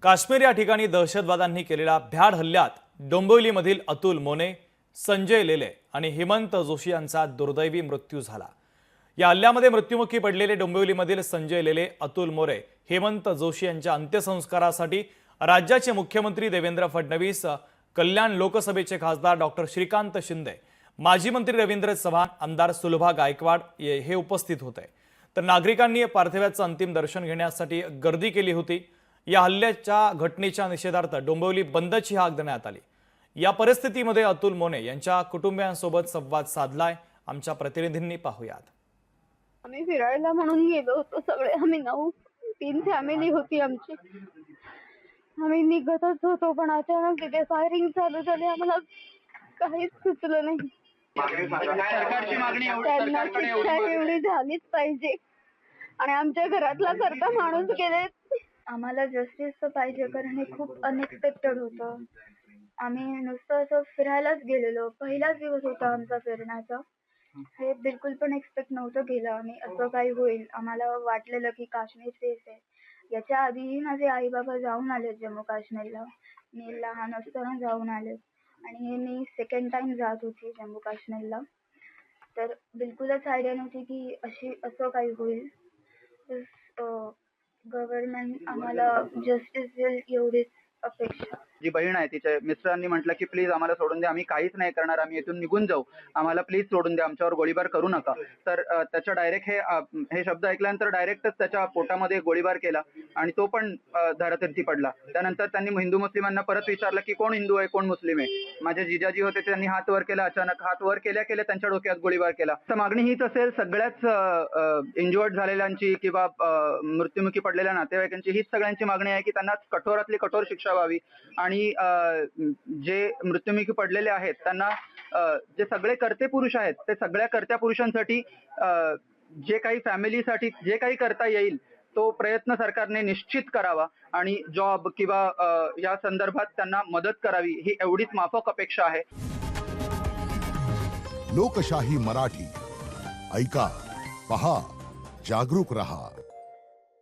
काश्मीर या ठिकाणी दहशतवाद्यांनी केलेल्या भ्याड हल्ल्यात डोंबिवलीमधील अतुल मोने, संजय लेले आणि हेमंत जोशी यांचा दुर्दैवी मृत्यू झाला। या हल्ल्यामध्ये मृत्युमुखी पडलेले डोंबिवलीमधील संजय लेले, अतुल मोरे, हेमंत जोशी यांच्या अंत्यसंस्कारासाठी राज्याचे मुख्यमंत्री देवेंद्र फडणवीस, कल्याण लोकसभेचे खासदार डॉक्टर श्रीकांत शिंदे, माजी मंत्री रवींद्र चव्हाण, आमदार सुलभा गायकवाड हे उपस्थित होते। तर नागरिकांनी पार्थिवाचं अंतिम दर्शन घेण्यासाठी गर्दी केली होती। या हल्ल्याच्या घटनेच्या निषेधार्थ डोंबिवली बंदची हाक देण्यात आली। या परिस्थितीमध्ये अतुल मोने यांच्या कुटुंबियांसोबत संवाद साधलाय आमच्या प्रतिनिधींनी, पाहूयात। आम्ही फिरायला म्हणून गेलो होतो सगळे, आम्ही 3 फॅमिली होती आमची। आम्ही निघतच होतो पण अचानक तिथे फायरिंग चालू झाली, आम्हाला काहीच सुचलं नाही। त्यांना शिक्षा एवढी झालीच पाहिजे आणि आमच्या घरातला करता माणूस गेले। आम्हाला जस्टिस पाहिजे कारण हे खूप अनएक्सपेक्टेड होतं। आम्ही नुसतं असं फिरायलाच गेलेलो, पहिलाच दिवस होता आमचा फिरण्याचा। हे बिलकुल पण एक्सपेक्ट नव्हतं केलं आम्ही असं काही होईल। आम्हाला वाटलेलं की काश्मीर सेफ आहे। याच्या आधीही माझे आई बाबा जाऊन आले जम्मू काश्मीरला, मी लहान असताना जाऊन आले आणि मी सेकंड टाइम जात होती जम्मू काश्मीरला। तर बिलकुलच आयडिया नव्हती की असं काही होईल। गव्हर्नमेंट आम्हाला जस्टिस देईल एवढीच अपेक्षा। जी बहीण आहे तिच्या मिस्टरांनी म्हटलं की प्लीज आम्हाला सोडून द्या, आम्ही काहीच नाही करणार, आम्ही इथून निघून जाऊ, आम्हाला प्लीज सोडून द्या, आमच्यावर गोळीबार करू नका। तर त्याच्या डायरेक्ट हे शब्द ऐकल्यानंतर डायरेक्टच त्याच्या पोटामध्ये गोळीबार केला आणि तो पण धरातीर्थी पडला। त्यानंतर त्यांनी हिंदू मुस्लिमांना परत विचारलं की कोण हिंदू आहे कोण मुस्लिम आहे। माझे जिजाजी होते, त्यांनी हात वर केला, अचानक हात वर केल्या त्यांच्या डोक्यात गोळीबार केला। तर मागणी हीच असेल सगळ्याच इंज्युअर्ड झालेल्यांची किंवा मृत्युमुखी पडलेल्या नातेवाईकांची, हीच सगळ्यांची मागणी आहे की त्यांना कठोरातली कठोर शिक्षा व्हावी आणि जे मृत्युमुखी पडलेले आहेत त्यांना जे सगळे कर्ते पुरुष आहेत ते सगळ्या कर्त्या पुरुषांसाठी जे काही फॅमिलीसाठी जे काही करता येईल तो प्रयत्न सरकारने निश्चित करावा आणि जॉब किंवा या संदर्भात त्यांना मदत करावी, ही एवढीच माफक अपेक्षा आहे। लोकशाही मराठी ऐका, पहा, जागरूक रहा।